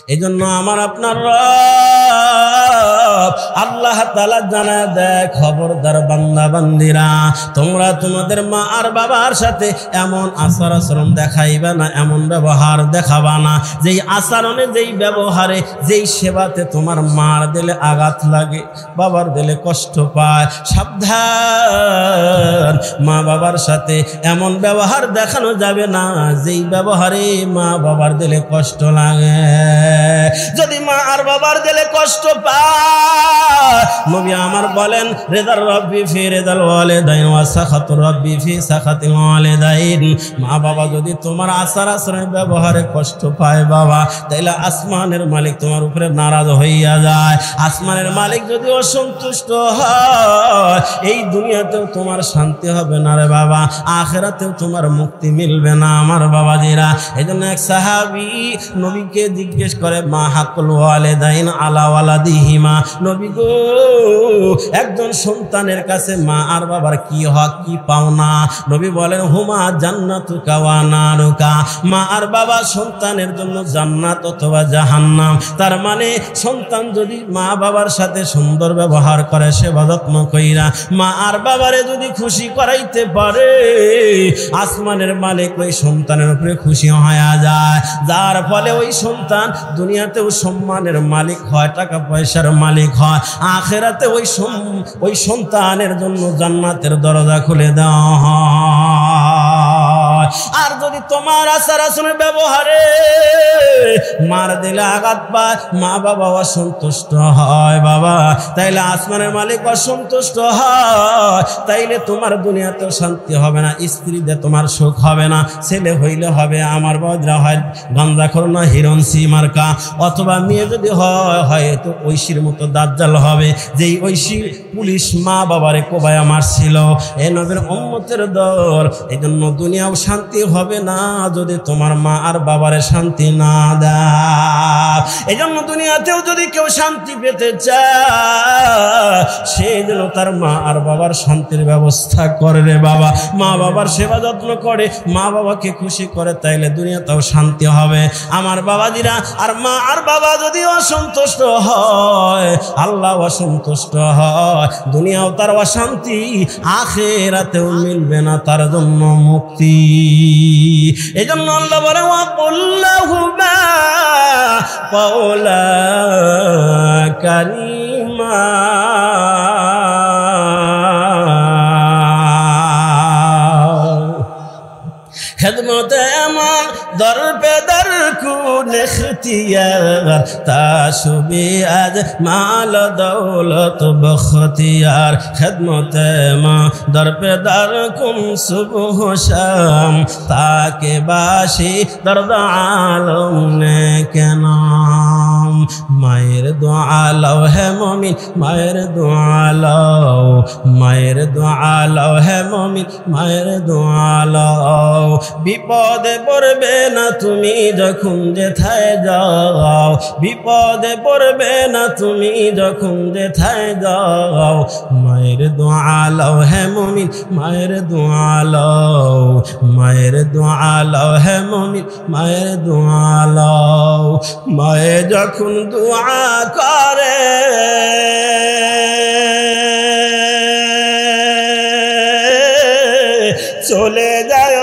এজন্য আমার আপনার রব আল্লাহ তাআলা জানায় দেয়, খবরদার বান্দা বান্দিরা, তোমরা তোমাদের মা আর বাবার সাথে এমন আচার আচরণ দেখাইবা না, এমন ব্যবহার দেখাবা না, যেই আচরণে, যেই ব্যবহারে, যেই সেবাতে তোমার মার দিলে আঘাত লাগে, বাবার দিলে কষ্ট পায়। সাবধান, মা বাবার সাথে এমন ব্যবহার দেখানো যাবে না যেই ব্যবহারে মা বাবার দিলে কষ্ট লাগে। যদি মা আর বাবার দিলে কষ্ট পায়, নবী আমার বলেন, রেদার রব্বি ফি রেদাল ওয়ালিদাইন ওয়া সাখাতুর রব্বি ফি সাখাতিল ওয়ালিদাইন। মা বাবা যদি তোমার আচার আচরণে ব্যবহারে কষ্ট পায় বাবা, তাইলে আসমানের মালিক তোমার উপরে নারাজ হইয়া যায়। আসমানের মালিক যদি অসন্তুষ্ট হয়, এই দুনিয়াতেও তোমার শান্তি হবে না রে বাবা, আখিরাতেও তোমার মুক্তি মিলবে না আমার বাবাজিরা। এজন্য এক সাহাবী নবীকে জিজ্ঞেস করে, মা হাকুল ওয়ালিদাইন আলা ওয়ালাদিহিমা, নবী গো, একজন সন্তানের কাছে মা আর বাবার কি হক, কি পাওনা? নবী বলেন, হুমা জান্নাতুকা ওয়া নারুকা, মা আর বাবা সন্তানের জন্য জান্নাত অথবা জাহান্নাম। তার মানে সন্তান যদি মা বাবার সাথে সুন্দর ব্যবহার করে, সেবা যত্ন কইরা মা আর বাবারে যদি খুশি করাইতে পারে, আসমানের মালিক ওই সন্তানের উপরে খুশি হয়ে যায়, যার ফলে ওই সন্তান দুনিয়াতেও সম্মানের মালিক হয়, টাকা পয়সার মালিক হয়, আখিরাতে ওই সন্তানের জন্য জান্নাতের দরজা খুলে দেওয়া হয়। আর যদি তোমার আচার আচরণের ব্যবহারে মার দিলে আঘাত পায়, মা বাবা অসন্তুষ্ট হয় বাবা, তাইলে আসমানের মালিক অসন্তুষ্ট হয়, তাইলে তোমার দুনিয়াতেও শান্তি হবে না, স্ত্রী দিয়ে তোমার সুখ হবে না, ছেলে হইলে হবে আমার বদরা হয় গাঞ্জাখোর না হিরণসি মার্কা, অথবা মেয়ে যদি হয় হয়তো ঐশীর মতো দাজ্জাল হবে, যেই ঐশী পুলিশ মা বাবারে কোবায়া মারছিল। এ নবীর উম্মতের দল, এই জন্য দুনিয়াও শান্তি হবে না যদি তোমার মা আর বাবারে শান্তি না দেয়। এই জন্য দুনিয়াতেও যদি কেউ শান্তি পেতে চায়, সে যেন তার মা আর বাবার শান্তির ব্যবস্থা করে রে বাবা, মা বাবার সেবা যত্ন করে, মা বাবাকে খুশি করে, তাইলে দুনিয়াতেও শান্তি হবে আমার বাবাজিরা। আর মা আর বাবা যদি অসন্তুষ্ট হয়, আল্লাহ অসন্তুষ্ট হয়, দুনিয়াও তার অশান্তি, আখিরাতেও মিলবে না তার জন্য মুক্তি। এই জন্য আল্লাহ বলে, ওয়াকুল্লাহুমা কওলা কারীমা, খেদমতে আমার দর পে দর কুন ইখতিয়ার, তাসবি আজ মাল দৌলত বখতিয়ার, খেদমতে মা দর পে দর কুন সুবহ শাম, তাকে বাসি দর্দ আলম নে কে নাম। মায়ের দোয়া লও হে মুমিন, মায়ের দোয়া লও, মায়ের দোয়া লও হে মুমিন, মায়ের দোয়া লও। বিপদে পড়বে না তুমি যখন যেথায় যাও, বিপদে পড়বে না তুমি যখন যেথায় যাও। মায়ের দোয়া লও হে মুমিন, মায়ের দোয়া লও, মায়ের দোয়া লও হে মুমিন, মায়ের দোয়া লও। মায়ে যখন দোয়া করে, চলে যায়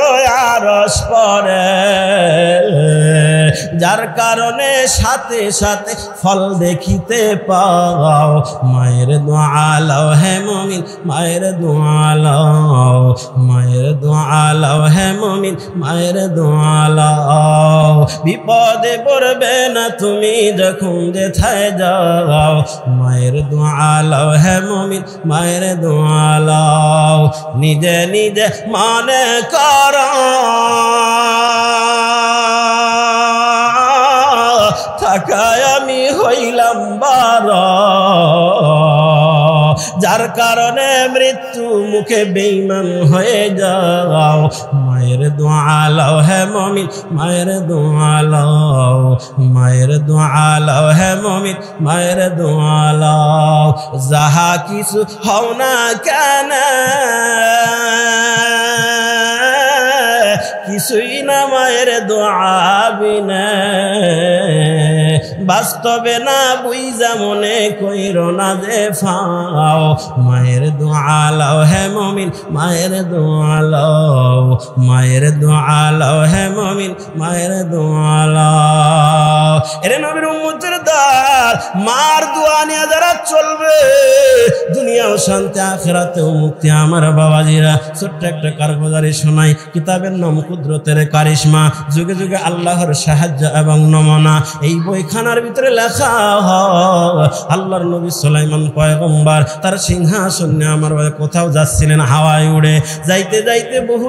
আরশ পরে, যার কারণে সাথে সাথে ফল দেখিতে পাও। মায়ের দোয়া লও হে মুমিন, মায়ের দোয়া লও, মায়ের দোয়া লও হে মুমিন, মায়ের দোয়া লও। বিপদে পড়বে না তুমি যখন যেথায় যাও, মায়ের দোয়া লও হে মুমিন, মায়ের দোয়া লও। নিজে নিজে মনে করো থাকায় আমি হইলাম বারা, যার কারণে মৃত্যু মুখে বেঈমান হয়ে যাও। মায়ের দোয়া লও হে মুমিন, মায়ের দোয়া লও, মায়ের দোয়া লও হে মুমিন, মায়ের দোয়া লও। যাহা কিছু হও না কেন, কিছুই না মায়ের দোয়া বিনে, বাস্তবে না বুইজা মনে কইরো না যে ফাও মায়ের দোয়া লও হে মুমিন মায়ের দোয়া লও মায়ের দোয়া লও হে মুমিন মায়ের দোয়া লও এরে নবীর উম্মতের দল মার দোয়া নিয়ে যারা চলবে দুনিয়াও শান্তি আখিরাতেও মুক্তি আমার বাবাজিরা ছোট্ট একটা কারগুজারি শোনাই কিতাবের নাম কুদরতের কারিশমা যুগে যুগে আল্লাহর সাহায্য এবং নমুনা এই বইখানার ভিতরে লেখা হয় আল্লাহর নবী সুলাইমান পয়গম্বর তার সিংহাসন নিয়ে আমার কোথাও যাচ্ছিলেন হাওয়ায় উড়ে যাইতে যাইতে বহু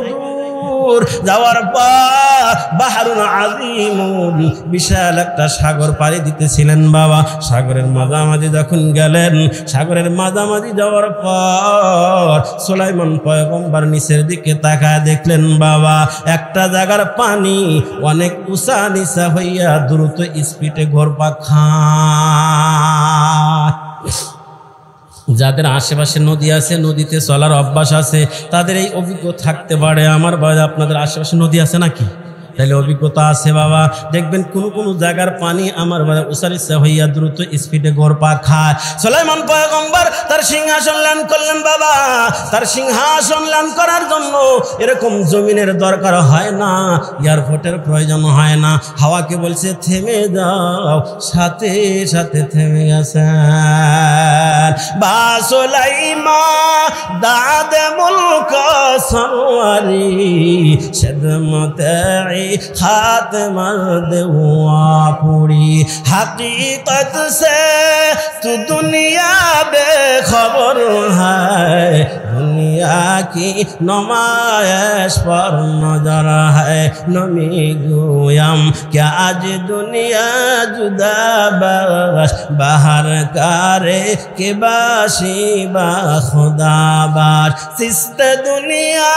দূর যাওয়ার পর বাহরুন আযীমুন বিশাল একটা সাগর পাড়ি দিতেছিলেন বাবা সাগরের মাঝামাঝি যখন গেলেন সাগরের মাঝামাঝি যাওয়ার পর সুলাইমান পয়গম্বর নিচের দিকে তাকায় দেখলেন বাবা একটা জায়গার পানি অনেক উঁচা নিচা হইয়া দ্রুত স্পিডে ঘুরপাক খায় যাদের আশেপাশে নদী আছে নদীতে চলার অভ্যাস আছে তাদের এই অভিজ্ঞতা থাকতে পারে আমার বাবা আপনাদের আশেপাশে নদী আছে নাকি তাহলে অভিজ্ঞতা আছে বাবা দেখবেন কোন কোন জায়গার পানি আমার বাবা উসারিসা হইয়া দ্রুত স্পিডে ঘুরপাক খায় সুলাইমান পয়গম্বর তার সিংহাসন লান করলেন বাবা তার সিংহাসন লান করার জন্য এরকম জমিনের দরকার হয় না এয়ারপোর্টের প্রয়োজন হয় না হাওয়াকে বলছে থেমে যাও সাথে সাথে থেমে গেছে বা সুলাইমান দাদে মুলক সওয়ারি সেদমতে खात्मत हुआ पूरी हकीकत से तू दुनिया बेखबर है दुनिया की नुमाइश पर नजर है नमी गोयम क्या आज दुनिया जुदा बश बाहर कारे के बाशी बा खुदा बाश सिस्त दुनिया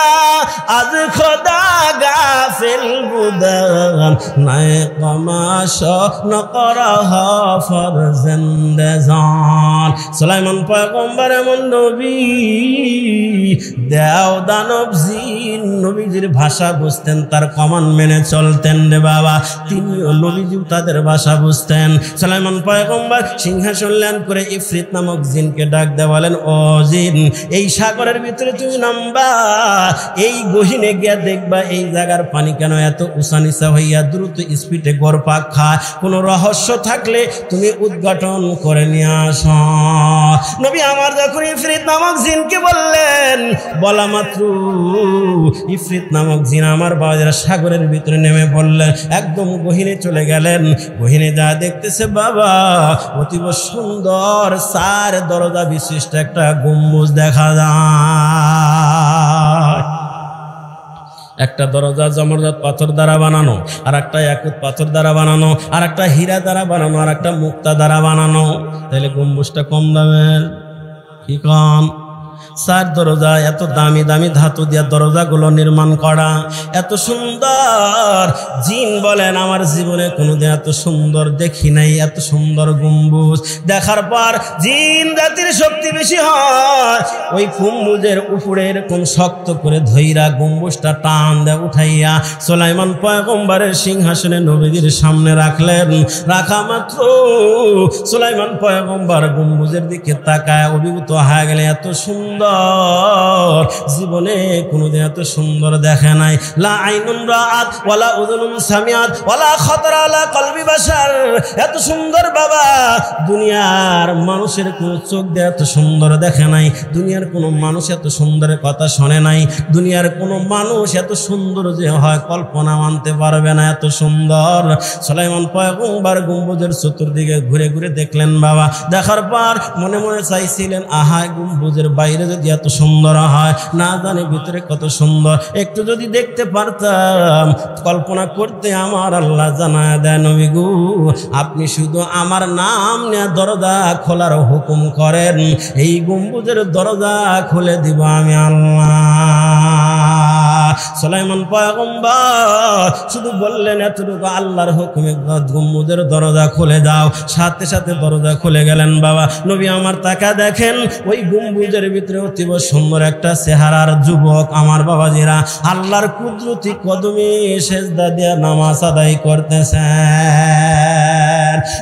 आज खुदा गाफिल बुदान नए कमाश नकरह फरजंदे जान सुलाइमान पैगम्बर एमन नबी देव दानव जिन नबीजिर भाषा बुझतेन तार कमान मेने चलतेन रे बाबा तिनिও नबीजी तादेर भाषा बुझतेन सुलाइमान पैगम्बर सिंहासन ल्यान करे इफ्रित नामक जिनके डाक दे बोलेन ओ जिन এই সাগরের ভিতরে তুমি নামবা এই গহীনে গিয়া দেখবা এই জায়গার পানি কেন এত উঁচা নিচা হইয়া দ্রুত স্পিডে ঘুরপাক খায় কোন রহস্য থাকলে তুমি উদ্ঘাটন করে নিয়ে আসো নবী আমার যখন ইফরিত নামক জিনকে বললেন বলা মাত্র ইফরিত নামক জিন আমার বাজার সাগরের ভিতরে নেমে পড়লেন একদম গহীনে চলে গেলেন গহীনে যা দেখতেছে বাবা অতীব সুন্দর চার দরজা বিশিষ্ট একটা গম্বুজ দেখা যায় একটা দরজা জমরজত পাথর দ্বারা বানানো আর একটা ইয়াকুত পাথর দ্বারা বানানো আর একটা হীরা দ্বারা বানানো আর একটা মুক্তা দ্বারা বানানো তাহলে গম্বুজটা কম দামের কি কম চার দরজা এত দামি দামি ধাতু দিয়া দরজাগুলো নির্মাণ করা এত সুন্দর জিন বলেন আমার জীবনে কোনোদিন এত সুন্দর দেখি নাই এত সুন্দর গম্বুজ দেখার পর জিন জাতির শক্তি বেশি হয় ওই গম্বুজের উপরে এরকম শক্ত করে ধইরা গম্বুজটা টান দেয় উঠাইয়া সুলাইমান পয়গম্বরের সিংহাসনে নবীজির সামনে রাখলেন রাখা মাত্র সুলাইমান পয়গম্বর গম্বুজের দিকে তাকায় অভিভূত হয়ে গেলে এত সুন্দর জীবনে কোনদিন এত সুন্দর দেখে নাই লা আইনুন রাআত ওয়ালা উযুনুন সামিআত ওয়ালা খাতারা আলা কলবি বাশার এত সুন্দর বাবা দুনিয়ার মানুষের কোন চোখ দিয়ে এত সুন্দর দেখে নাই দুনিয়ার কোন মানুষ এত সুন্দর কথা শুনে নাই দুনিয়ার কোন মানুষ এত সুন্দর যে হয় কল্পনা মানতে পারবে না এত সুন্দর সুলাইমান পয়গম্বর গম্বুজের চতুর্দিকে ঘুরে ঘুরে দেখলেন বাবা দেখার পর মনে মনে চাইছিলেন আহা গম্বুজের বাইরে যদি এত সুন্দর হয় না জানি ভিতরে কত সুন্দর একটু যদি দেখতে পারতাম কল্পনা করতে আমার আল্লাহ জানায় দেয় নবী গো আপনি শুধু আমার নাম নিয়ে দরজা খোলার হুকুম করেন এই গম্বুজের দরজা খুলে দিব আমি আল্লাহ সুলাইমান পয়গম্বর শুধু বললেন এতটুকু, আল্লাহর হুকুমে গম্বুজের দরজা খুলে দাও। সাথে সাথে দরজা খুলে গেলেন বাবা। নবী আমার তাকা দেখেন ওই গম্বুজের ভিতরে অতীব সুন্দর একটা চেহারার যুবক আমার বাবাজিরা আল্লাহর কুদরতি কদমে সেজদা দিয়ে নামাজ আদায় করতেছেন।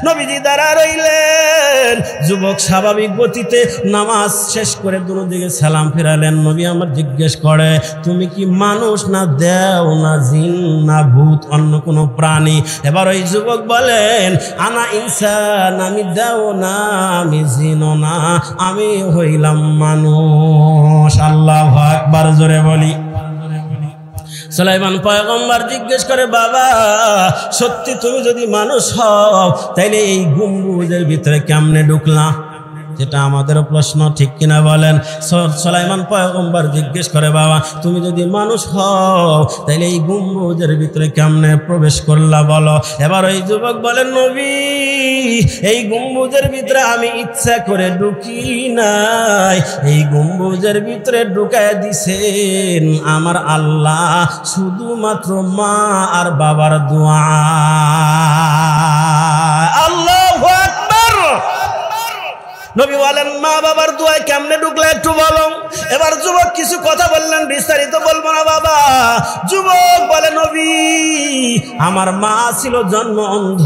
নবীজি দাঁড়া রইলেন। যুবক স্বাভাবিক গতিতে নামাজ শেষ করে দুদিকে সালাম ফিরালেন। নবী আমার জিজ্ঞেস করে, তুমি কি মানুষ না দেও না জিন না ভূত অন্য কোনো প্রাণী? এবার ওই যুবক বলেন, আনা ইনসান, আমি দেও না আমি জিনও না, আমি হইলাম মানুষ। আল্লাহু আকবার, জোরে বলি। সুলাইমান পয়গম্বর জিজ্ঞেস করে, বাবা সত্যি তুমি যদি মানুষ হও তাইলে এই গম্বুজের ভিতরে কেমনে ঢুকলা? যেটা আমাদের প্রশ্ন, ঠিক কিনা বলেন? সুলাইমান পয়গম্বর জিজ্ঞেস করে, বাবা তুমি যদি মানুষ হও তাইলে এই গম্বুজের ভিতরে কেমনে প্রবেশ করলা বলো? এবার ওই যুবক বলেন, নবী এই গম্বুজের ভিতরে আমি ইচ্ছা করে ঢুকি নাই, এই গম্বুজের ভিতরে ঢুকায় দিছেন আমার আল্লাহ শুধুমাত্র মা আর বাবার দোয়া। আল্লাহু আকবার। নবী বলেন, মা বাবার দোয়ায় কেমনে ঢুকলে একটু বলো। এবার যুবক কিছু কথা বললেন, বিস্তারিত বলবো না বাবা। যুবক বলে, নবী আমার মা ছিল জন্ম অন্ধ,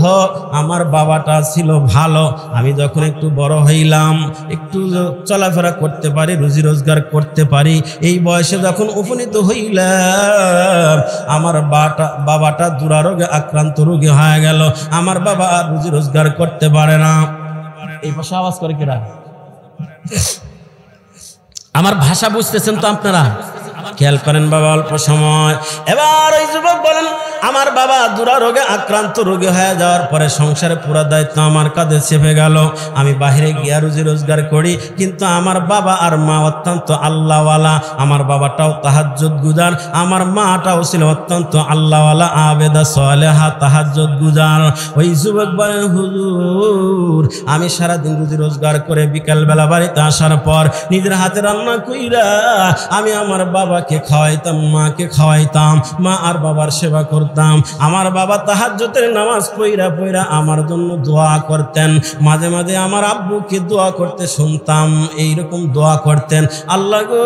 আমার বাবাটা ছিল ভালো। আমি যখন একটু বড় হইলাম, একটু চলাফেরা করতে পারি, রুজি রোজগার করতে পারি, এই বয়সে যখন উপনীত হইলাম আমার বাবাটা দুরারোগে আক্রান্ত রোগী হয়ে গেল। আমার বাবা আর রুজি রোজগার করতে পারে না। এই পাশে আওয়াজ করে কিরা? আমার ভাষা বুঝতেছেন তো আপনারা? খেয়াল করেন বাবা, অল্প সময়। এবার ওই যুবক বলেন, আমার বাবা দুরারোগে আক্রান্ত রোগী হয়ে যাওয়ার পরে সংসারে পুরো দায়িত্ব আমার কাঁধে চেপে গেল। আমি বাহিরে গিয়া রুজি রোজগার করি, কিন্তু আমার বাবা আর মা অত্যন্ত আল্লাহওয়ালা। আমার বাবাটাও তাহাজ্জুদ গুজার, আমার মাটাও ছিল অত্যন্ত আল্লাহওয়ালা, আবেদা সালেহা তাহাজ্জুদ গুজার। ওই যুবক বলেন, হুজুর আমি সারাদিন রুজি রোজগার করে বিকালবেলা বাড়িতে আসার পর নিজের হাতে রান্না কইরা আমি আমার বাবাকে খাওয়াইতাম, মাকে খাওয়াইতাম, মা আর বাবার সেবা করতাম। আমার বাবা তাহাজ্জুদের নামাজ পইরা পইরা আমার জন্য দোয়া করতেন। মাঝে মাঝে আমার আব্বুকে দোয়া করতে শুনতাম, এইরকম দোয়া করতেন, আল্লাহ গো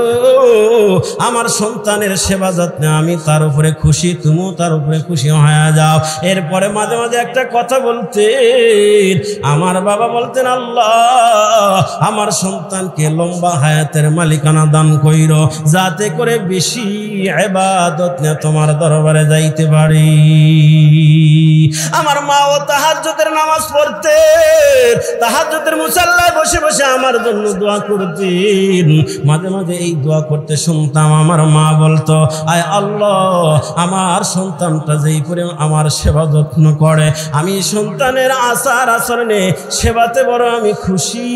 আমার সন্তানের সেবা যত্নে আমি তার উপরে খুশি, তুমিও তার উপরে খুশি হয়ে যাও। এরপরে মাঝে মাঝে একটা কথা বলতেন, আমার বাবা বলতেন, আল্লাহ আমার সন্তানকে লম্বা হায়াতের মালিকানা দান কইরো, যাতে করে বেশি ইবাদত নিয়ে তোমার দরবারে যাইতে পারি। আমার মাও তাহাজ্জুদের নামাজ পড়তেন, তাহাজ্জুদের মুসাল্লায় বসে বসে আমার জন্য দোয়া করতেন। মাঝে মাঝে এই দোয়া করতে শুনতাম, আমার মা বলতো, আয় আল্লাহ আমার সন্তানটা যেই করে আমার সেবা যত্ন করে, আমি সন্তানের আচার আচরণে সেবাতে বড় আমি খুশি।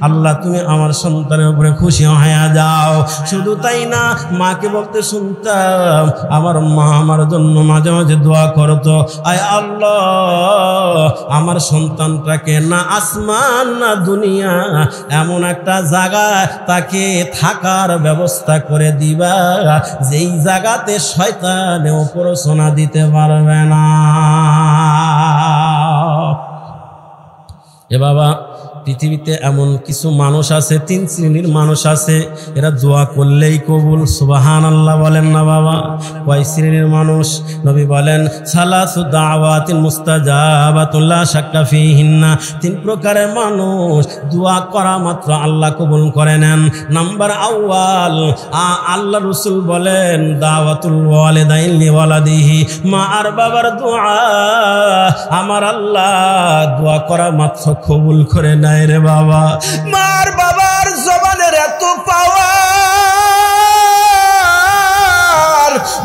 আল্লাহ তুমি আমার সন্তানের উপরে খুশি হয়ে যাও। শুধু তাই না, মাকে বলতে শুনতাম, আমার মা আমার জন্য মাঝে মাঝে দোয়া করতো, আয় আল্লাহ আমার সন্তানটাকে না আসমান না দুনিয়া এমন একটা জায়গায় তাকে থাকার ব্যবস্থা করে দিবা যেই জায়গাতে শয়তানেও প্ররোচনা দিতে পারবে না। এ বাবা পৃথিবীতে এমন কিছু মানুষ আছে, 3 শ্রেণীর মানুষ আছে, এরা দোয়া করলেই কবুল। সুবহানাল্লাহ বলেন না বাবা? কয় শ্রেণীর মানুষ? নবী বলেন, সালাসু দাওয়াতিন মুস্তাজাবাতুন লা শাক্কা ফিহিন্না, 3 প্রকারের মানুষ দোয়া করা মাত্র আল্লাহ কবুল করে নেন। নাম্বার আউয়াল, আল্লাহ রাসূল বলেন, দাওয়াতুল ওয়ালিদাইন লিওয়ালাদিহি, মা আর বাবার দোয়া আমার আল্লাহ দোয়া করা মাত্র কবুল করে নেন। রে বাবা, মার বাবার জবানের এত পাওয়ার,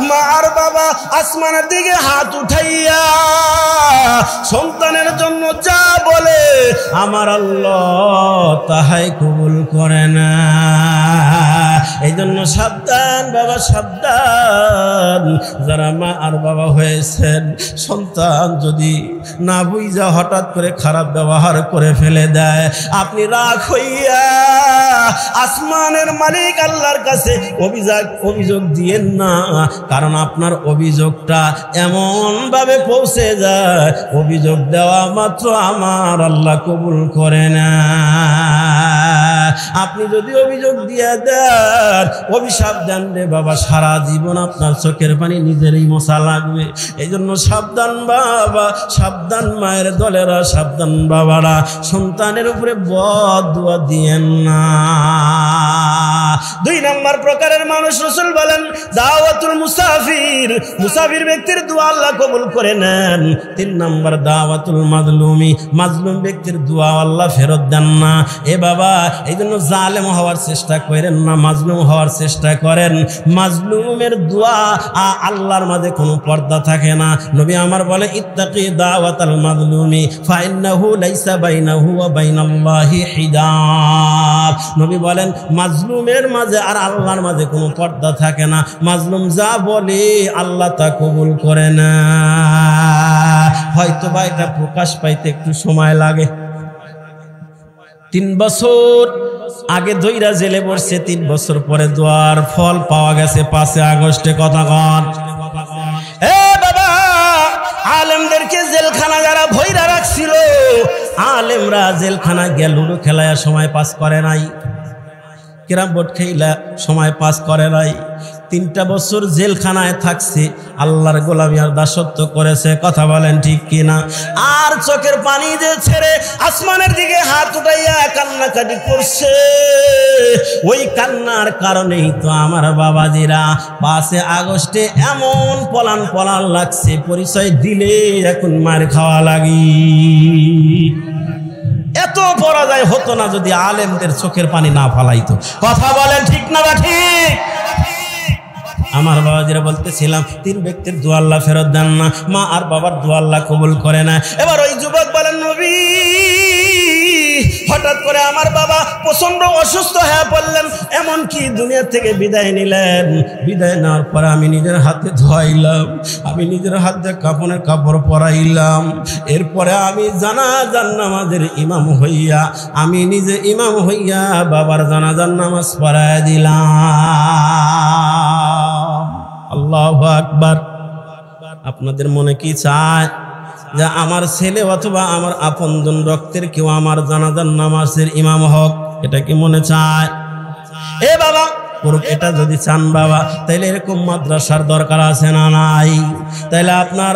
মার বাবা আসমানের দিকে হাত উঠাইয়া সন্তানের জন্য যা বলে আমার আল্লাহ তাহাই কবুল করে না। এই জন্য সাবধান বাবা, সাবধান। যারা মা আর বাবা হয়েছেন, সন্তান যদি না বুঝা হঠাৎ করে খারাপ ব্যবহার করে ফেলে দেয়, আপনি রাগ হইয়া আসমানের মালিক আল্লাহর কাছে অভিযোগ দিয়েন না। কারণ আপনার অভিযোগটা এমন ভাবে পৌঁছে যায়, অভিযোগ দেওয়া মাত্র আমার আল্লাহ কবুল করে না। আপনি যদি অভিযোগ দিয়ে দেন, অভিশাপ দেন রে বাবা, সারা জীবন আপনার চোখের পানি নিজেরই মোছা লাগবে। এই জন্য সাবধান বাবা, সাবধান মায়ের দলেরা, সাবধান বাবারা, সন্তানের উপরে বদদুয়া দিয়েন না। 2 নম্বর প্রকারের মানুষ রাসূল বলেন দাওয়াতুল মুসাফির, মুসাফির ব্যক্তির দোয়া আল্লাহ কবুল করে নেন। 3 নম্বর দাওয়াতুল মাজলুমি, মাজলুম ব্যক্তির দোয়া আল্লাহ ফেরত দেন না। এ বাবা, এই জন্য জালেম হওয়ার চেষ্টা করেন না, মাজলুম হওয়ার চেষ্টা করেন। মাজলুমের দোয়া আল্লাহর মাঝে কোনো পর্দা থাকে না। নবী আমার বলে ইত্তাকি দাওয়াতাল মাজলুমি ফাইন্নাহু লাইসা বাইনাহু ওয়া বাইনাল্লাহি হিজাব। নবী বলেন মাজলুমের মাঝে আর আল্লাহর মাঝে কোনো পর্দা থাকে না। মাজলুম যা বলে আল্লাহ তা কবুল করে না। হয়তো বা এটা প্রকাশ পাইতে একটু সময় লাগে। 3 বছর আগে দইরা জেলে পড়ছে, 3 বছর পরে দোয়ার ফল পাওয়া গেছে 5 আগস্টে। কথা কন এ বাবা, আলেমদেরকে জেলখানা যারা ভইরা রাখছিল, আলেমরা জেলখানা গিয়ে লুডো খেলায় সময় পাস করে নাই, ক্যারাম বোর্ড খেলা সময় পাস করে নাই। 3টা বছর জেলখানায় থাকছে, আল্লাহর গোলামি আর দাসত্ব করেছে। কথা বলেন ঠিক কিনা? আর চোখের পানি যে ছেড়ে আসমানের দিকে হাত উঠাইয়া কান্নাকাটি করছে। ওই কান্নার কারণেই তো আমার বাবাজিরা 5 আগস্টে এমন পলান লাগছে, পরিচয় দিলে এখন মার খাওয়া লাগি। এত পরাজয় হতো না যদি আলেমদের চোখের পানি না ফালাইতো। কথা বলেন ঠিক না বা ঠিক? আমার বাবাজিরা বলতেছিলাম 3 ব্যক্তির দোয়া আল্লাহ ফেরত দেন না, মা আর বাবার দোয়া আল্লাহ কবুল করে না। এবার ওই যুবক বলেন নবী, হঠাৎ করে আমার বাবা প্রচন্ড অসুস্থ হয়ে পড়লেন, এমনকি দুনিয়া থেকে বিদায় নিলেন। বিদায় নেওয়ার পরে আমি নিজের হাতে ধোয়াইলাম, আমি নিজের হাতে কাপড়ের কাপড় পরাইলাম। এরপরে আমি জানাজার নামাজের ইমাম হইয়া, আমি নিজে ইমাম হইয়া বাবার জানাজার নামাজ পড়ায় দিলাম। আল্লাহু আকবার। আপনাদের মনে কি চায় যে আমার ছেলে অথবা আমার আপনজন রক্তের কেউ আমার জানাজার নামাজের ইমাম হোক? এটা কি মনে চায়? এ বাবা করুক। এটা যদি চান বাবা, তাইলে এরকম মাদ্রাসার দরকার আছে না নাই? তাইলে আপনার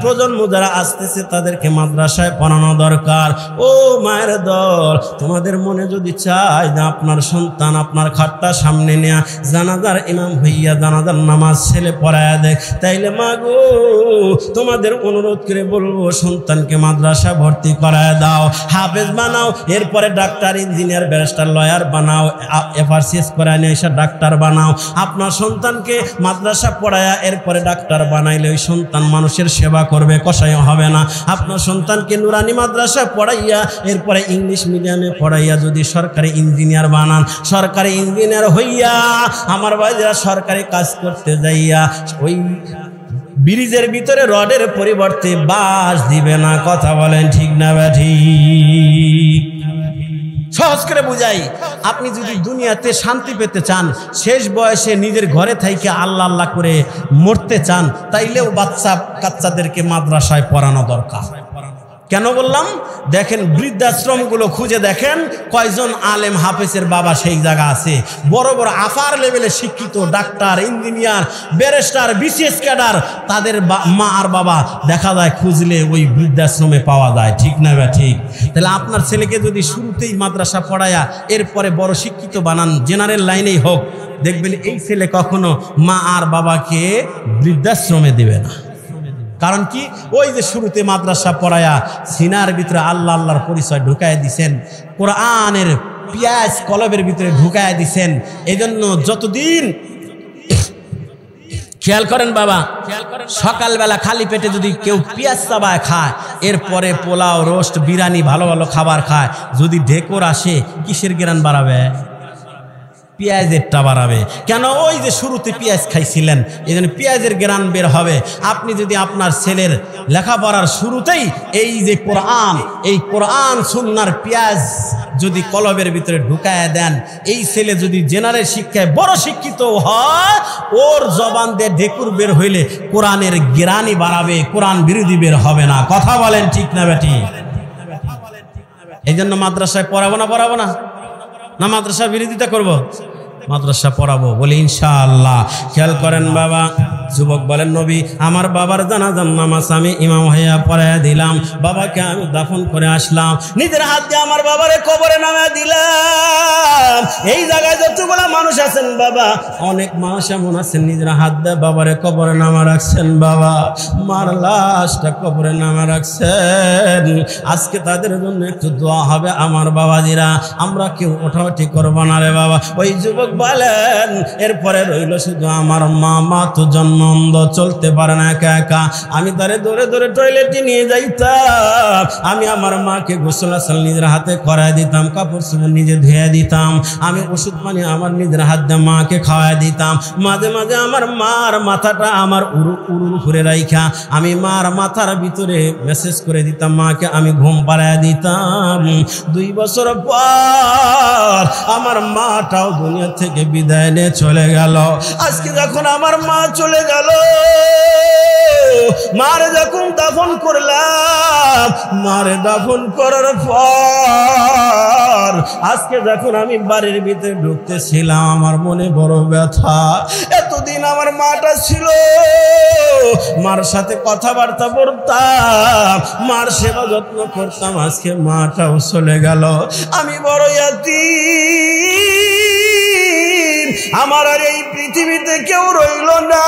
প্রজন্ম যারা আসতেছে তাদেরকে মাদ্রাসায় পড়ানো দরকার। ও মায়ের দল, তোমাদের মনে যদি চায় যে আপনার সন্তান আপনার খাটটা সামনে নেয়া জানাজার ইমাম হইয়া জানাজার নামাজ ছেলে পড়ায় দেয়, তাইলে মা গো তোমাদের অনুরোধ করে বলবো সন্তানকে মাদ্রাসা ভর্তি করায় দাও, হাফেজ বানাও, এরপরে ডাক্তার, ইঞ্জিনিয়ার, ব্যারিস্টার, লয়ার বানাও, এফআরসিএস করায় নিয়ে এসে ডাক্তার বানাও। আপনার সন্তানকে মাদ্রাসা পড়ায়া এরপরে ডাক্তার বানাইলে ওই সন্তান মানুষের সেবা করবে, কসাই হবে না। আপনার সন্তানকে নুরানি মাদ্রাসা পড়াইয়া এরপরে ইংলিশ মিডিয়ামে পড়াইয়া যদি সরকারি ইঞ্জিনিয়ার বানান, সরকারি ইঞ্জিনিয়ার হইয়া আমার ভাইরা সরকারি কাজ করতে যাইয়া ওই ব্রিজের ভিতরে রডের পরিবর্তে বাঁশ দিবে না। কথা বলেন ঠিক না ঠিক? সহজ করে বুঝাই, আপনি যদি দুনিয়াতে শান্তি পেতে চান, শেষ বয়সে নিজের ঘরে থাইকে আল্লাহ আল্লাহ করে মরতে চান, তাইলেও বাচ্চাদেরকে মাদ্রাসায় পড়ানো দরকার। কেন বললাম? দেখেন বৃদ্ধাশ্রমগুলো খুঁজে দেখেন কয়জন আলেম হাফেজের বাবা সেই জায়গা আছে। বড় বড় আপার লেভেলে শিক্ষিত doctor, engineer, barrister, BCS cadre, তাদের মা আর বাবা দেখা যায় খুঁজলে ওই বৃদ্ধাশ্রমে পাওয়া যায়। ঠিক না বা ঠিক? তাহলে আপনার ছেলেকে যদি শুরুতেই মাদ্রাসা পড়ায়া এরপরে বড় শিক্ষিত বানান, জেনারেল লাইনেই হোক, দেখবেন এই ছেলে কখনো মা আর বাবাকে বৃদ্ধাশ্রমে দেবে না। কারণ কি? ওই যে শুরুতে মাদ্রাসা পড়ায়া সিনার ভিতরে আল্লাহ আল্লাহর পরিচয় ঢুকায় দিছেন, কোরআনের পিয়াজ কলবের ভিতরে ঢুকায় দিছেন। এই জন্য যতদিন খেয়াল করেন বাবা, সকালবেলা খালি পেটে যদি কেউ পেঁয়াজ চাবায় খায়, এরপরে পোলাও, রোস্ট, বিরিয়ানি, ভালো ভালো খাবার খায়, যদি ঢেকর আসে, কিসের জ্ঞান বাড়াবে? পেঁয়াজেরটা বাড়াবে কেন? ওই যে শুরুতে পেঁয়াজ খাইছিলেন, এই জন্য পেঁয়াজের গ্রান বের হবে। আপনি যদি আপনার ছেলের লেখাপড়ার শুরুতেই এই যে কোরআন সুন্নাহর পেঁয়াজ যদি কলবের ভিতরে ঢুকায় দেন, এই ছেলে যদি জেনারেল শিক্ষায় বড় শিক্ষিত হয়, ওর জবান দিয়ে ঢেকুর বের হইলে কোরআনের গ্রানই বাড়াবে, কোরআন বিরোধী বের হবে না। কথা বলেন ঠিক না বেটি? এই জন্য মাদ্রাসায় পড়াবো না না মাদ্রাসা বিরোধিতা করব? মাদ্রাসা পড়াবো বলি ইনশাআল্লাহ। খেয়াল করেন বাবা, যুবক বলেন নবী আমার বাবার জানাজার নামাজ আমি ইমাম হইয়া পড়াইয়া দিলাম, বাবাকে আমি দাফন করে আসলাম, নিজের হাত দিয়ে আমার বাবারে কবরে নামায় দিলাম। এই জায়গায় যতগুলো মানুষ আছেন বাবা, অনেক মানুষ এমন আছেন নিজের হাত দিয়ে বাবারে কবরে নামা রাখছেন, বাবা মার লাশটা কবরে নামা রাখছেন। আজকে তাদের জন্য একটু দোয়া হবে আমার বাবাজিরা, আমরা কেউ ওঠাউঠি করবো না রে বাবা। ওই যুবক বলেন এরপরে রইল শুধু আমার মা তো জন্মন্ধ, চলতে পারে না একা একা, আমি তারে ধরে ধরে টয়লেটে নিয়ে যাইতাম, আমি আমার মাকে গোসল আসাল নিজের হাতে করাই দিতাম, কাপড় চোপড় নিজে ধুয়ে দিতাম, আমি ওষুধ পানি আমার নিজের হাত দিয়ে মাকে খাওয়াই দিতাম। মাঝে মাঝে আমার মার মাথাটা আমার উরুর উপরে রাইখা আমি মার মাথার ভিতরে মেসেজ করে দিতাম, মাকে আমি ঘুম পাড়ায় দিতাম। 2 বছর পর আমার মাটাও দুনিয়া থেকে বিদায় নিয়ে চলে গেল। আজকে যখন আমার মা চলে গেল, মারে যখন দাফন করলাম, মারে দাফন করার পর আজকে যখন আমি বাড়ির ভিতরে ঢুকতেছিলাম, আমার মনে বড় ব্যথা। এতদিন আমার মাটা ছিল, মার সাথে কথাবার্তা বলতাম, মার সেবা যত্ন করতাম, আজকে মাটাও চলে গেল, আমি বড় ইয়াতীম, আমার আর এই পৃথিবীতে কেউ রইল না।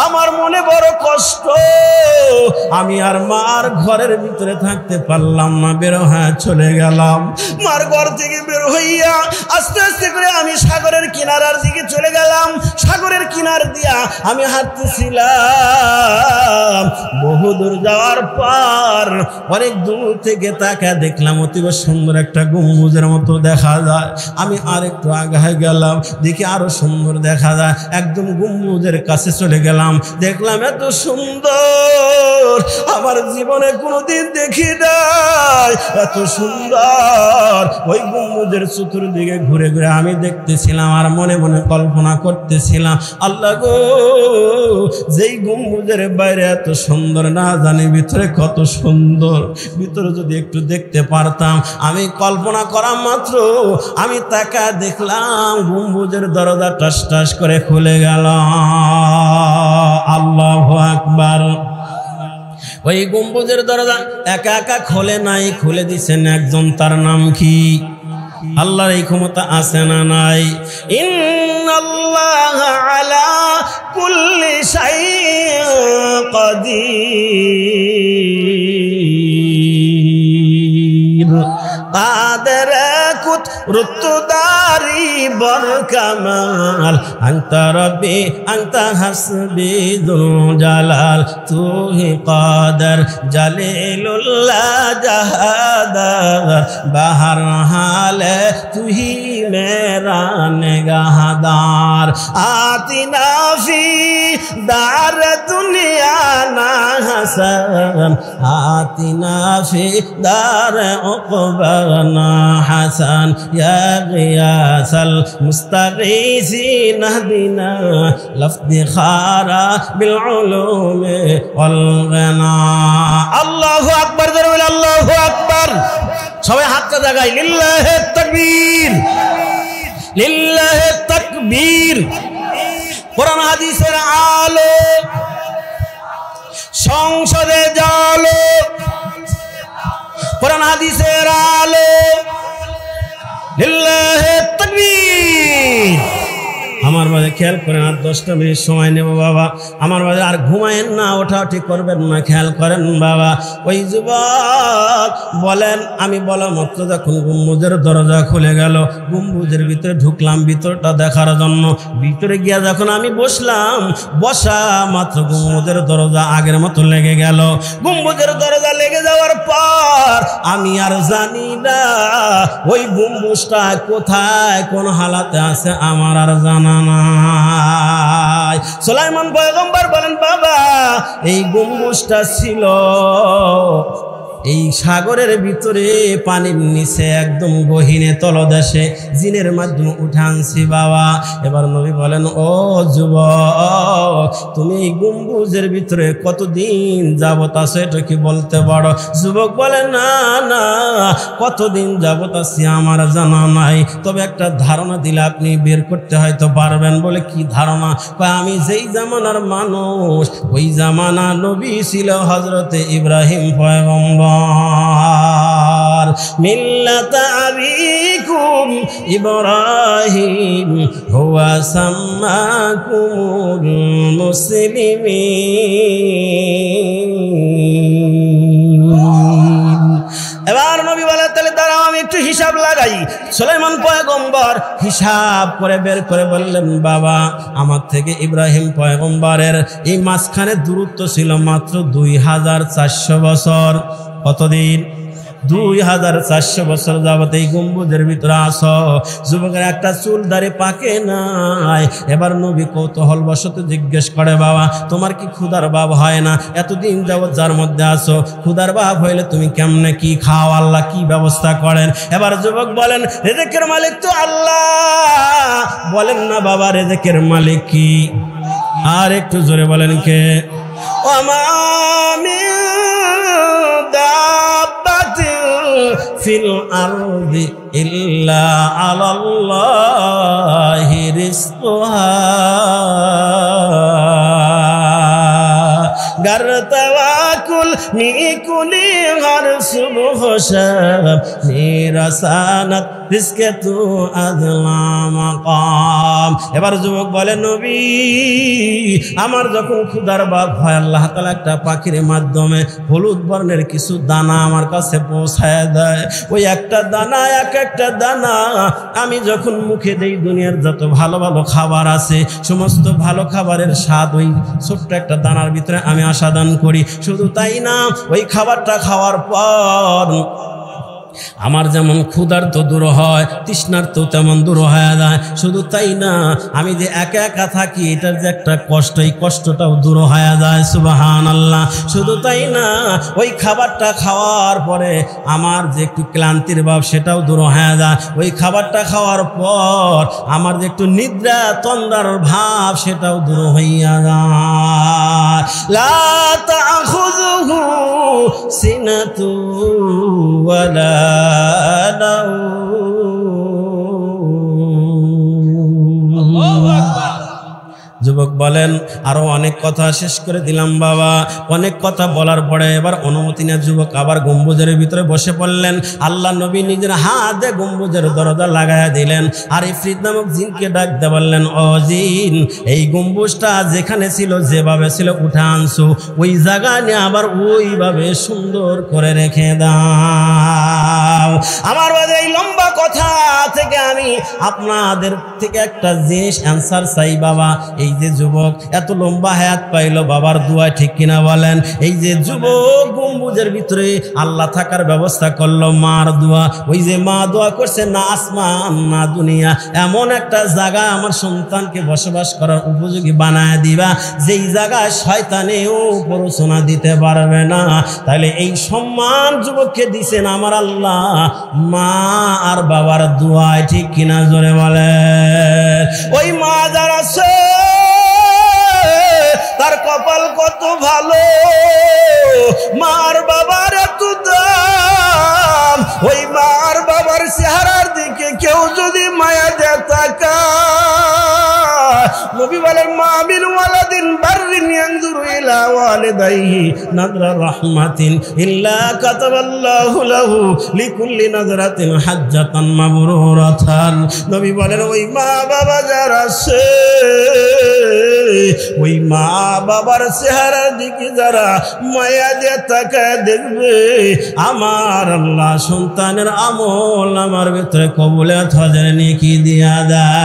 আমার মনে বড় কষ্ট, আমি আর মার ঘরের ভিতরে থাকতে পারলাম না, বের হয়ে চলে গেলাম। মার ঘর থেকে বের হইয়া আস্তে আস্তে করে আমি সাগরের কিনারার দিকে চলে গেলাম। সাগরের কিনার দিয়া আমি হাঁটতেছিলাম, বহুদূর যাওয়ার পর অনেক দূর থেকে তাকা দেখলাম অতীব সুন্দর একটা গম্বুজের মতো দেখা যায়। আমি আর একটু আগায় গেলাম, দেখি আরো সুন্দর দেখা যায়, একদম গম্বুজের কাছে চলে গেলাম, দেখলাম এত সুন্দর আমার জীবনে কোনোদিন দেখি নাই, এত সুন্দর। ওই গম্বুজের চতুর্দিকে ঘুরে ঘুরে আমি দেখতেছিলাম আর মনে মনে কল্পনা করতেছিলাম, আল্লাহ গো, যেই গম্বুজের বাইরে এত সুন্দর, না জানি ভিতরে কত সুন্দর, ভিতরে যদি একটু দেখতে পারতাম। আমি কল্পনা করা মাত্র আমি তাকা দেখলাম গম্বুজের দরজা টাস টাস করে খুলে গেল। আল্লাহু আকবার। ওই গম্বুজের দরজা একা একা খোলে নাই, খুলে দিছেন একজন, তার নাম কি? আল্লাহর এই ক্ষমতা আছে না নাই? ইন্নাল্লাহা আলা কুল্লি শাইইন কাদির, কাদের কুদরতদারি বরকামাল, আনতা রব্বি আনতা হাসবি যুল জালাল, তুহি কাদের জালিলুল্লাহ জাহাদার, বাহার হালে তুহি মেরা নিগাহদার, আতিনা ফি দার দুনিয়া না হাসান, আতিনা ফি দার উকবানা হাসান, ইয়া গিয়াসাল মুস্তাগীসিন আহদিনা লাফতিখারা বিল উলুমি ওয়াল গনা। আল্লাহু আকবার, জোরে বলে আল্লাহু আকবার। সবাই হাতটা জাগাই, লিল্লাহি তাকবীর, লিল্লাহি তাকবীর। কোরআন হাদিসের আলো সংসদে জালো, কোরআন হাদিসের আলো, লিল্লাহি তাকবীর। আমার মাঝে খেয়াল করেন, আর 10টা মিনিট সময় নেব বাবা। আমার বাবা আর ঘুমায়েন না, ওঠা ঠিক করবেন না, খেয়াল করেন বাবা। ওই যুবক বলেন, আমি বলা মাত্র যখন গম্বুজের দরজা খুলে গেল, গম্বুজের ভিতরে ঢুকলাম ভিতরটা দেখার জন্য। ভিতরে গিয়া যখন আমি বসলাম, বসা মাত্র গম্বুজের দরজা আগের মতো লেগে গেল। গম্বুজের দরজা লেগে যাওয়ার পর আমি আর জানি না ওই গম্বুজটা কোথায় কোন হালাতে আছে, আমার আর জানা নাই। সুলাইমান পয়গম্বর বলেন, বাবা এই গম্বুজটা ছিল এই সাগরের ভিতরে পানির নিচে একদম গহীনে তলদেশে জিনের মাধ্যমে উঠে আনছি বাবা। এবার নবী বলেন, ও যুবক তুমি এই গম্বুজের ভিতরে কতদিন যাবত আছো এটা কি বলতে পারো? যুবক বলে, না না, কতদিন যাবত আছি আমার জানা নাই, তবে একটা ধারণা দিলে আপনি বের করতে হয়তো পারবেন। বলে, কি ধারণা? আমি যেই জামানার মানুষ, ওই জামানা নবী ছিল হযরতে ইব্রাহিম পয়গম্বর। মিল্লাত আবিকুম ইব্রাহিম হুয়া সাম্মাকুমুল মুসলিমিন। এবার নবী বলে, তাহলে দাঁড়াও আমি একটু হিসাব লাগাই। সুলাইমান পয়গম্বর হিসাব করে বের করে বললেন, বাবা আমার থেকে ইব্রাহিম পয়গম্বরের এই মাঝখানে দূরত্ব ছিল মাত্র 2400 বছর। কতদিন? 2400 বছর যাবত এই গম্বুজের ভিতরে আসো। যুবকের একটা চুল দাড়ি পাকে নাই। এবার নবী কৌতূহল বশত জিজ্ঞেস করে, বাবা তোমার কি ক্ষুধার ভাব হয় না? এতদিন যাবত যার মধ্যে আসো, ক্ষুধার ভাব হইলে তুমি কেমনে কি খাও? আল্লাহ কি ব্যবস্থা করেন? এবার যুবক বলেন, রিজিকের মালিক তো আল্লাহ। বলেন না বাবা, রিজিকের মালিক কি? আর একটু জোরে বলেন, কে? ওমা মিন দাব্বাতিন ফিল আরদি ইল্লা আলাল্লাহি রিজকুহা গার তাওয়াকুল মিকুলি গার সুবহ শাব নিরাসানাত রিজকে তু আদলা মাকাম। এবার যুবক বলে, নবী আমার যখন ক্ষুধার ভাব হয়, আল্লাহ তাআলা একটা পাখির মাধ্যমে হলুদ বর্ণের কিছু দানা আমার কাছে পৌঁছায় দেয়। ওই একটা দানা, এক একটা দানা আমি যখন মুখে দেই, দুনিয়ার যত ভালো ভালো খাবার আছে সমস্ত ভালো খাবারের স্বাদ ওই ছোট্ট একটা দানার ভিতরে আমি আস্বাদন করি। শুধু তাই না, ওই খাবারটা খাওয়ার পর আমার যেমন ক্ষুধার তো দূর হয়, তৃষ্ণার তো তেমন দূর হয়ে যায়। শুধু তাই না, আমি যে একা একা থাকি এটার যে একটা কষ্ট, এই কষ্টটাও দূর হয়ে যায়। সুবহানাল্লাহ। শুধু তাই না, ওই খাবারটা খাওয়ার পরে আমার যে একটু ক্লান্তির ভাব সেটাও দূর হয়ে যায়। ওই খাবারটা খাওয়ার পর আমার যে একটু নিদ্রা তন্দ্রার ভাব সেটাও দূর হইয়া যায়। লা তাখুযুহু সিনাতু ওয়ালা যুবক বলেন, আরো অনেক কথা শেষ করে দিলাম বাবা। অনেক কথা বলার পরে এবার অনুমতি নিয়ে যুবক আবার গম্বুজের ভিতরে বসে পড়লেন। আল্লাহ নবী নিজের হাতে গম্বুজের দরজা লাগাইয়া দিলেন। আর ইফরিত নামক জিনকে ডাক দিয়ে বললেন, ও জিন, এই গম্বুজটা যেখানে ছিল, যেভাবে ছিল উঠে আনছো, ওই জায়গা নিয়ে আবার ওইভাবে সুন্দর করে রেখে দাও। আমার বাদে এই লম্বা কথা থেকে আমি আপনাদের থেকে একটা জিনিস অ্যান্সার চাই বাবা। এই যে যুবক এত লম্বা হায়াত পাইলো, বাবার দোয়া ঠিক কিনা বলেন? এই যে যুবক গম্বুজের ভিতরে আল্লাহ থাকার ব্যবস্থা করলো, মার দোয়া। ওই যে মা দোয়া করছে, না আসমান না দুনিয়া, এমন একটা জায়গা আমার সন্তানকে বসবাস করার উপযোগী বানায় দিবা, যেই জায়গায় শয়তানেও প্ররোচনা দিতে পারবে না। তাহলে এই সম্মান যুবককে দিছেন আমার আল্লাহ মা আর বাবার দোয়ায়, ঠিক কিনা জোরে বলে? ওই মা যারা আছে তার কপাল কত ভালো, মার বাবার এত দাম। ওই মার বাবার চেহারার দিকে কেউ যদি মায়া দিয়ে তাকায়, নবী বলেন, মা মিন ওয়ালাদিন বাররিন ইয়ানজুরু ইলা ইলা ওয়ালিদাইহি নাযরা রাহমাতিন ইল্লা কাতাবাল্লাহু লাহু লিকুল্লি নাযরাতিন হাজ্জাতান মাবরুরাতান। নবী বলেন ওই মা বাবা যারা আছে, ওই মা বাবার চেহারার দিকে যারা মায়া দিয়ে তাকায় দেখবে, আমার আল্লাহ সন্তানের আমল আমার ভিতরে কবুলিয়ত হজের নেকি দিয়া দেয়।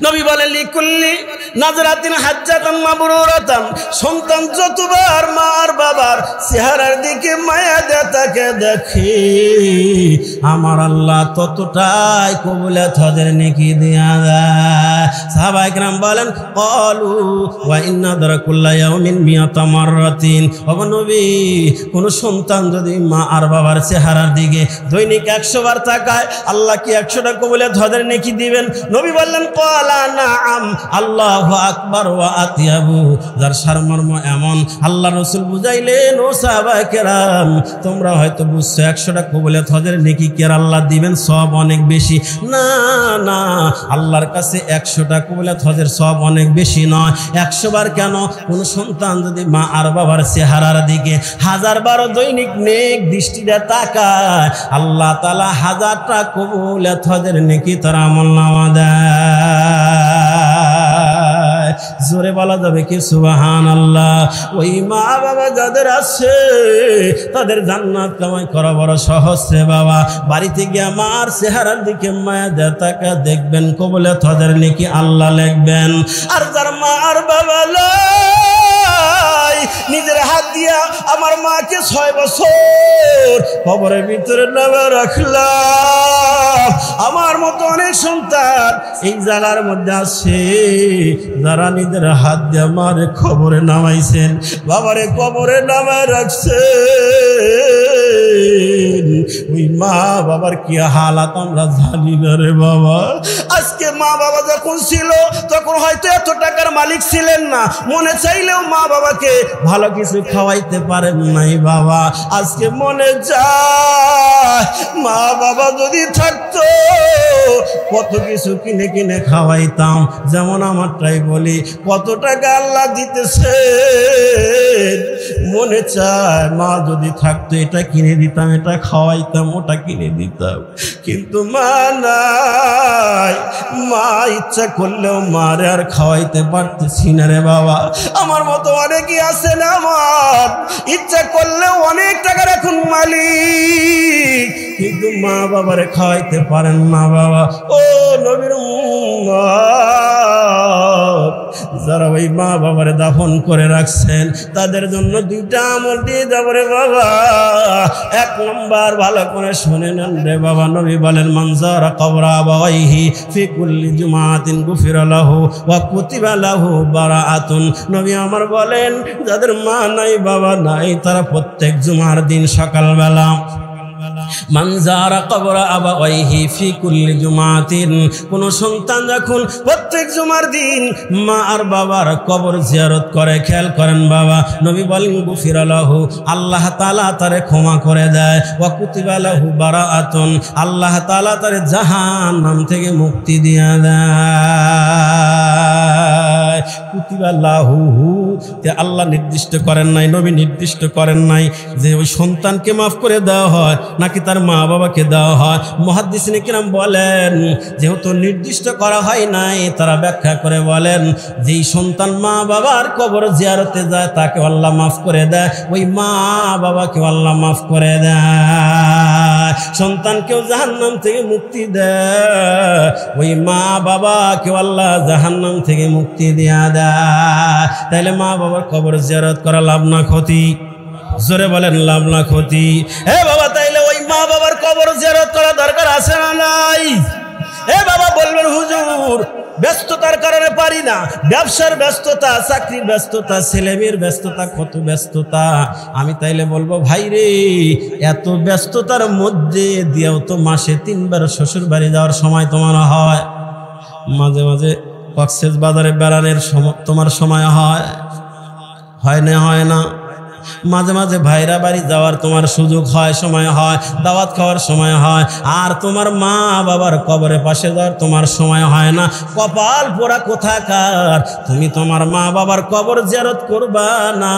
নবী বলেন লিকুল্লি নাযরাতিন হাজ্জাতান মাবরুরাতান, সন্তান যতবার মা আর বাবার চেহারার দিকে মায়া দিয়ে তাকে দেখে, আমার আল্লাহ ততটাই কবুলিয়ত হজের নেকি দিয়া দেয়। সাহাবায়ে কেরাম বলেন ক্বালু ওয়া ইন্না দারাকুল্লা ইয়াউমিন মিয়াতা মাররাতিন। ও নবী, কোন সন্তান যদি মা আর বাবার চেহারার দিকে দৈনিক 100 বার তাকায়, আল্লাহ কি 100টা কবুলিয়ত হজের নেকি দিবেন? নবী বললেন ক্বালা নাআম আল্লাহু আকবার ওয়া আতিয়াবু। যার সারমর্ম এমন আল্লাহ রাসূল বুঝাইলেন, ও সাহাবায়ে কেরাম তোমরা হয়তো বুঝছো 100টা কবুলিয়ত হজের নেকি কি আর আল্লাহ দিবেন, সওয়াব অনেক বেশি। না না, আল্লাহর কাছে 100টা কবুলিয়ত হজের সওয়াব অনেক বেশি নয়। 100 বার কেন, কোন সন্তান যদি মা আর বাবার চেহারার দিকে 1000 বার দৈনিক নেক দৃষ্টিতে তাকায়, আল্লাহ তাআলা 1000টা কবুলিয়ত হজের নেকি তার আমলনামা দেয়। জোরে বলা যাবে কি সুবহানাল্লাহ। ওই মা বাবা যাদের আছে তাদের জান্নাত কামাই করা বড় সহজ রে বাবা। বাড়িতে গিয়ে মার চেহারার দিকে মায়া দিয়ে তাকা দেখবেন, কবুলিয়ত হজের নেকি আল্লাহ লিখবেন। আর যার মা আর বাবা নিজের হাত দিয়া আমার মাকে 6 বছর কবরের ভিতরে নামা রাখলাম, আমার মতো অনেক সন্তান এই জায়গার মধ্যে আছে যারা নিজের হাত দিয়ে আমার কবরে নামাইছেন, বাবারে কবরে নামায় রাখছে। ওই মা বাবার কি হালাত আমরা জানি না রে বাবা। আজকে মা বাবা যখন ছিল তখন হয়তো এত টাকার মালিক ছিলেন না, মনে চাইলেও মা বাবাকে ভালো কিছু খাওয়াইতে পারেন নাই বাবা। আজকে মনে চায় মা বাবা যদি থাকতো কত কিছু কিনে কিনে খাওয়াইতাম। যেমন আমারটাই বলি, কত টাকা আল্লাহ দিতেছে, মনে চায় মা যদি থাকতো এটা কিনে দিতাম, এটা খাওয়াইতাম, ওটা কিনে দিতাম, কিন্তু মা নাই। মা ইচ্ছা করলেও মারে আর খাওয়াইতে পারতেছি না রে বাবা। আমার মতো অনেকেই আছে না, আমার ইচ্ছা করলেও অনেক টাকার এখন মালিক, কিন্তু মা বাবারে খাওয়াইতে পারেন না বাবা। ও নবীর উম্মত, যারা ওই মা বাবারে দাফন করে রাখছেন তাদের জন্য 2টা আমল দিয়ে যাব রে বাবা। 1 নম্বর ভালো করে শুনে নেন রে বাবা। নবী বলেন মান যারা কবরা আবাইহি ফি কুল্লি জুমাতিন গুফিরা লাহু ওয়া কুতিবা লাহু বারাআতুন। নবী আমার বলেন যাদের মা নাই বাবা নাই তারা প্রত্যেক জুমার দিন সকালবেলা মান যারা কবর আবাইহি ফি কুল্লি জুমাতিন, কোন সন্তান যখন প্রত্যেক জুমার দিন মা আর বাবার কবর জিয়ারত করে, খেয়াল করেন বাবা, নবী বলেন গুফিরা লাহু, আল্লাহ তাআলা তারে ক্ষমা করে দেয়, ওয়া কুতিবা লাহু বারাআতুন, আল্লাহ তাআলা তারে জাহান্নাম থেকে মুক্তি দিয়ে দেয়। কুতিবা লাহু তে আল্লাহ নির্দিষ্ট করেন নাই, নবী নির্দিষ্ট করেন নাই যে ওই সন্তানকে মাফ করে দেওয়া হয় নাকি তার মা বাবাকে দেওয়া হয়। মুহাদ্দিসিনে কিরাম বলেন যেহেতু নির্দিষ্ট করা হয় নাই, তারা ব্যাখ্যা করে বলেন যেই সন্তান মা বাবার কবর জিয়ারতে যায় তাকে আল্লাহ মাফ করে দেয়, ওই মা বাবাকে আল্লাহ মাফ করে দেয়। সন্তানকেও জাহান্নাম থেকে মুক্তি দেয়, ওই মা বাবাকে আল্লাহ জাহান্নাম থেকে মুক্তি দেয়া দেয়। তাইলে মা বাবার কবর জিয়ারত করা লাভ না ক্ষতি? জোরে বলেন লাভ না ক্ষতি? হে বাবা, তাইলে ওই মা বাবার কবর জিয়ারত করা দরকার আছে না নাই? হে বাবা বলবেন হুজুর ব্যস্ততার কারণে পারি না, ব্যবসার ব্যস্ততা, চাকরির ব্যস্ততা, ছেলেমেয়ের ব্যস্ততা, কত ব্যস্ততা। আমি তাইলে বলবো ভাই রে, এত ব্যস্ততার মধ্যে দিয়েও তো মাসে 3 বার শ্বশুর বাড়ি যাওয়ার সময় তোমার হয়, মাঝে মাঝে কক্সবাজারে বেড়ানোর তোমার সময় হয় না? হয় না? মাঝে মাঝে ভাইরা বাড়ি যাওয়ার তোমার সুযোগ হয়, সময় হয়, দাওয়াত খাওয়ার সময় হয়, আর তোমার মা বাবার কবরের পাশে যাওয়ার তোমার সময় হয় না। কপাল পোড়া কোথাকার, তুমি তোমার মা বাবার কবর জিয়ারত করবা না,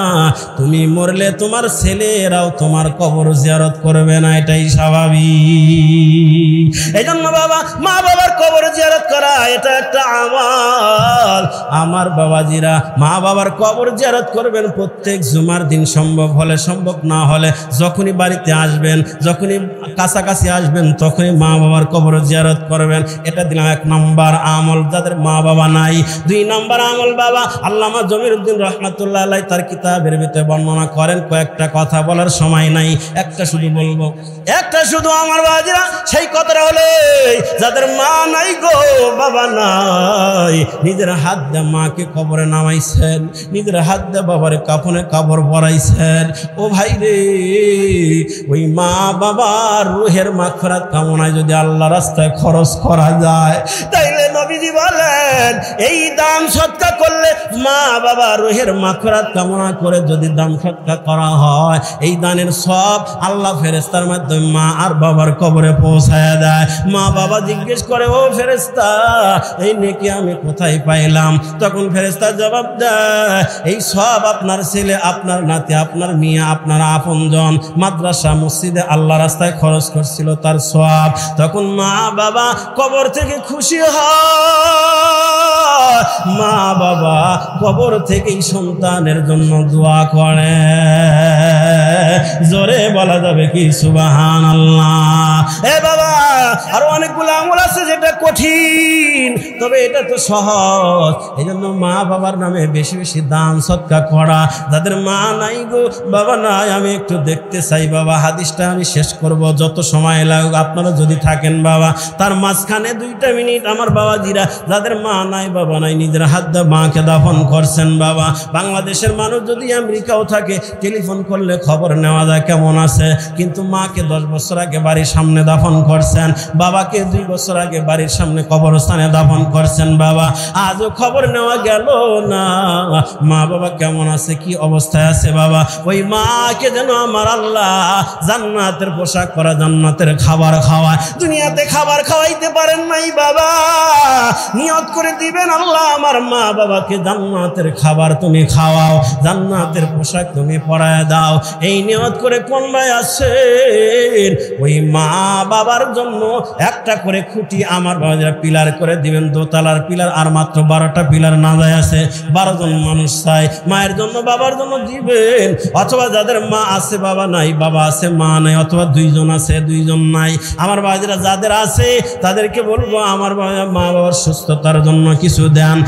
তুমি মরলে তোমার ছেলেরাও তোমার কবর জিয়ারত করবে না, এটাই স্বাভাবিক। এই জন্য বাবা, মা বাবার কবর জিয়ারত করা এটা একটা আমাল। আমার বাবাজিরা মা বাবার কবর জিয়ারত করবেন প্রত্যেক জুমার দিন, সম্ভব হলে, সম্ভব না হলে যখনই বাড়িতে আসবেন, যখনই কাছাকাছি আসবেন, তখনই মা বাবার কবর জিয়ারত করবেন। এটা দিলাম 1 নম্বর আমল যাদের মা বাবা নাই। 2 নম্বর আমল বাবা, আল্লামা জমিরউদ্দিন রহমাতুল্লাহ আলাইহি তার কিতাবের ভিতরে বর্ণনা করেন। কয়েকটা কথা বলার সময় নাই, একটা শুধু বলবো, একটা শুধু আমার বাবাজিরা, সেই কথাটা হলে যাদের মা নাই গো, বাবা নাই, নিজের হাত দিয়ে মাকে কবরে নামাইছেন, নিজের হাত দিয়ে বাবার কাফনে কাপড় পরাইছেন। ও ভাই রে, ওই মা বাবার রুহের মাগফিরাত কামনায় যদি আল্লাহ রাস্তায় খরচ করা যায়, তাইলে নবীজি বলেন এই দান সদকা করলে, মা বাবা রুহের মাগফিরাত কামনা করে যদি দান সদকা করা হয়, এই দানের সব আল্লাহ ফেরেশতার মাধ্যমে মা আর বাবার কবরে পৌঁছায় দেয়। মা বাবা জিজ্ঞেস করে, ও ফেরেশতা, এই নেকি আমি কোথায় পাইলাম? তখন ফেরেশতা জবাব দেয়, এই সব আপনার ছেলে, আপনার নাতি, আপনার মেয়ে, আপনার আপনজন মাদ্রাসা মসজিদে আল্লাহ রাস্তায় খরচ করছিল, তার সওয়াব। তখন মা বাবা কবর থেকে খুশি হয়, মা বাবা কবর থেকেই সন্তানের জন্য দোয়া করে। জোরে বলা যাবে কি সুবহানাল্লাহ? এ বাবা, আরো অনেকগুলো আমল আছে যেটা কঠিন, তবে এটা তো সহজ। এই জন্য মা বাবার নামে বেশি বেশি দান সদকা করা। যাদের মা নাই গো, বাবা নাই, আমি একটু দেখতে চাই বাবা, হাদিসটা আমি শেষ করব, যত সময় লাগুক আপনারা যদি থাকেন বাবা, তার মাঝখানে 2টা মিনিট আমার বাবাজিরা, যাদের মা নাই বাবা নাই, নিজের হাত দিয়ে মাকে দাফন করছেন বাবা। বাংলাদেশের মানুষ যদি আমেরিকাও থাকে, টেলিফোন করলে খবর নেওয়া যায় কেমন আছে, কিন্তু মাকে 10 বছর আগে বাড়ির সামনে দাফন করছেন, বাবাকে 2 বছর আগে বাড়ির সামনে কবরস্থানে দাফন করছেন বাবা, আজও খবর নেওয়া গেল না মা বাবা কেমন আছে, কি অবস্থায় আছে বাবা। ওই মাকে যেন আমার আল্লাহ জান্নাতের পোশাক পরা, জান্নাতের খাবার খাওয়ায়। দুনিয়াতে খাবার খাওয়াইতে পারেন নাই বাবা, নিয়ত করে দিবেন, আল্লাহ আমার মা বাবাকে জান্নাতের খাবার তুমি খাওয়াও, জান্নাতের পোশাক তুমি পরায় দাও। এই নিয়ত করে কোনটায় আছেন, ওই মা বাবার জন্য একটা করে খুঁটি আমার বাবারা পিলার করে দিবেন, 2 তলার পিলার, আর মাত্র 12টা পিলার না যায় আছে, 12 জন মানুষ চাই, মায়ের জন্য বাবার জন্য দিবেন। অথবা যাদের মা আছে বাবা নাই, বাবা আছে মা নাই, অথবা 2 জন আছে 2 জন নাই, আমার বাবারা যাদের আছে তাদেরকে বলবো আমার মা বাবার সুস্থতার জন্য কিছু দেন।